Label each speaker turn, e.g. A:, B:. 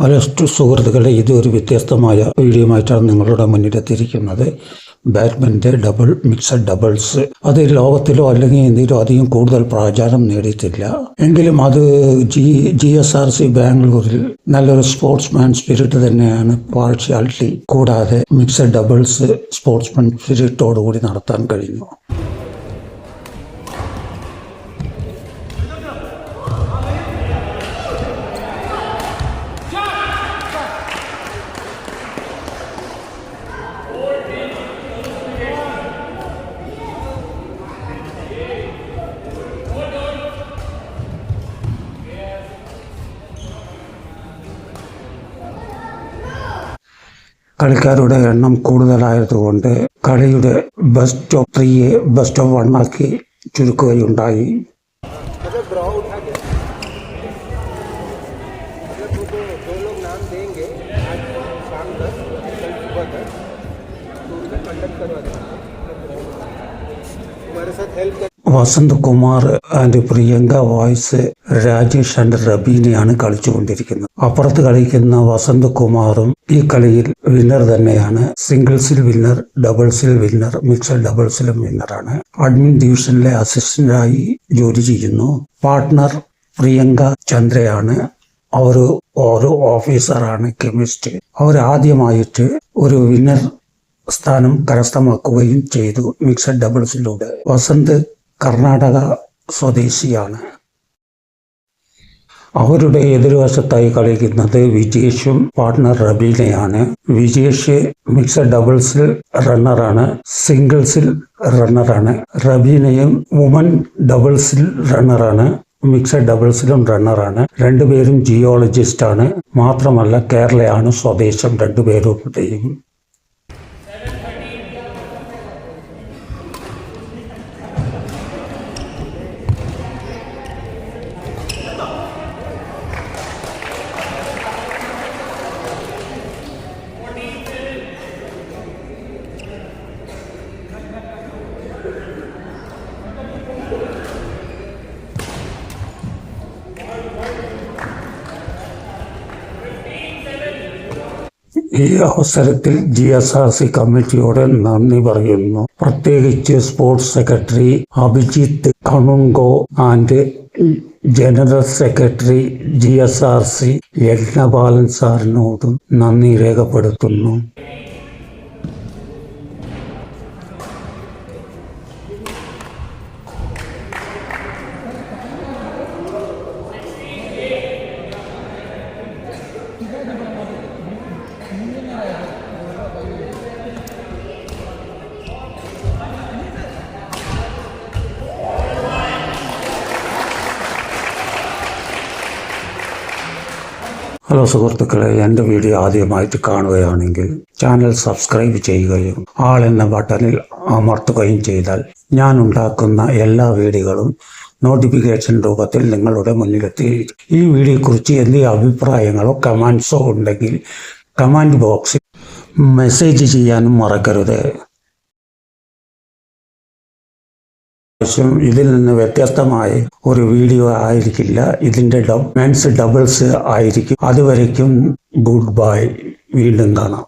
A: Hello സുഹൃത്തുക്കളെ, ഇതൊരു വ്യത്യസ്തമായ വീഡിയോയുമായിട്ടാണ് നിങ്ങളുടെ മുന്നിലെത്തിയിരിക്കുന്നത്. ബാഡ്മിൻ്റൺ മിക്സഡ് ഡബിൾസ് അത് ലോകത്തിലോ അല്ലെങ്കിൽ ഇന്ത്യയിലോ അധികം കൂടുതൽ പ്രാചാരം നേടിയിട്ടില്ല. എങ്കിലും അത് GSRC ബാംഗ്ലൂരിൽ നല്ലൊരു സ്പോർട്സ്മാൻ സ്പിരിറ്റ് തന്നെയാണ്. പാർഷ്യാലിറ്റി കൂടാതെ മിക്സഡ് ഡബിൾസ് സ്പോർട്സ്മാൻ സ്പിരിറ്റോടുകൂടി നടത്താൻ കഴിഞ്ഞു. കളിക്കാരുടെ എണ്ണം കൂടുതലായതുകൊണ്ട് കളിയുടെ ബെസ്റ്റ് ഓഫ് 3 ബെസ്റ്റ് ഓഫ് 1 ആക്കി ചുരുക്കുകയുണ്ടായി. വസന്ത് കുമാർ ആൻഡ് പ്രിയങ്ക വോയ്സ് രാജേഷ് ആൻഡ് റബീനയാണ് കളിച്ചുകൊണ്ടിരിക്കുന്നത്. അപ്പുറത്ത് കളിക്കുന്ന വസന്ത് കുമാറും ഈ കളിയിൽ വിന്നർ തന്നെയാണ്. സിംഗിൾസിൽ വിന്നർ, ഡബിൾസിൽ വിന്നർ, മിക്സഡ് ഡബിൾസിലും വിന്നറാണ്. അഡ്മിൻ ഡിവിഷനിലെ അസിസ്റ്റന്റായി ജോലി ചെയ്യുന്നു. പാർട്ട്ണർ പ്രിയങ്ക ചന്ദ്രയാണ്. അവർ ഒരു ഓഫീസറാണ്, കെമിസ്റ്റ്. അവർ ആദ്യമായിട്ട് ഒരു വിന്നർ സ്ഥാനം കരസ്ഥമാക്കുകയും ചെയ്തു മിക്സഡ് ഡബിൾസിലൂടെ. വസന്ത് കർണാടക സ്വദേശിയാണ്. അവരുടെ എതിർവശത്തായി കളിക്കുന്നത് വിജേഷും പാർട്ട്ണർ റബീനയാണ്. വിജേഷ് മിക്സഡ് ഡബിൾസിൽ റണ്ണറാണ്, സിംഗിൾസിൽ റണ്ണറാണ്. റബീനയും വുമൻ ഡബിൾസിൽ റണ്ണറാണ്, മിക്സഡ് ഡബിൾസിലും റണ്ണറാണ്. രണ്ടുപേരും ജിയോളജിസ്റ്റ് ആണ്. മാത്രമല്ല കേരളയാണ് സ്വദേശം രണ്ടുപേരുടെയും. ഈ അവസരത്തിൽ GSRC കമ്മിറ്റിയോട് നന്ദി പറയുന്നു. പ്രത്യേകിച്ച് sports secretary Abhijith Kanungo and general secretary GSRC Yajnapalan സാറിനോടും നന്ദി രേഖപ്പെടുത്തുന്നു. ഹലോ സുഹൃത്തുക്കളെ, എൻ്റെ വീഡിയോ ആദ്യമായിട്ട് കാണുകയാണെങ്കിൽ ചാനൽ സബ്സ്ക്രൈബ് ചെയ്യുകയും ആൾ എന്ന ബട്ടണിൽ അമർത്തുകയും ചെയ്താൽ ഞാൻ ഉണ്ടാക്കുന്ന എല്ലാ വീഡിയോകളും നോട്ടിഫിക്കേഷൻ രൂപത്തിൽ നിങ്ങളുടെ മുന്നിലെത്തി. ഈ വീഡിയോയെക്കുറിച്ച് എന്തെങ്കിലും അഭിപ്രായങ്ങളോ കമൻസോ ഉണ്ടെങ്കിൽ കമൻറ്റ് ബോക്സിൽ മെസ്സേജ് ചെയ്യാനും മറക്കരുത്. ഇതിൽ നിന്ന് വ്യത്യസ്തമായ ഒരു വീഡിയോ ആയിരിക്കില്ല. ഇതിൻ്റെ മെൻസ് ഡബിൾസ് ആയിരിക്കും. അതുവരയ്ക്കും ഗുഡ് ബൈ. വീണ്ടും കാണാം.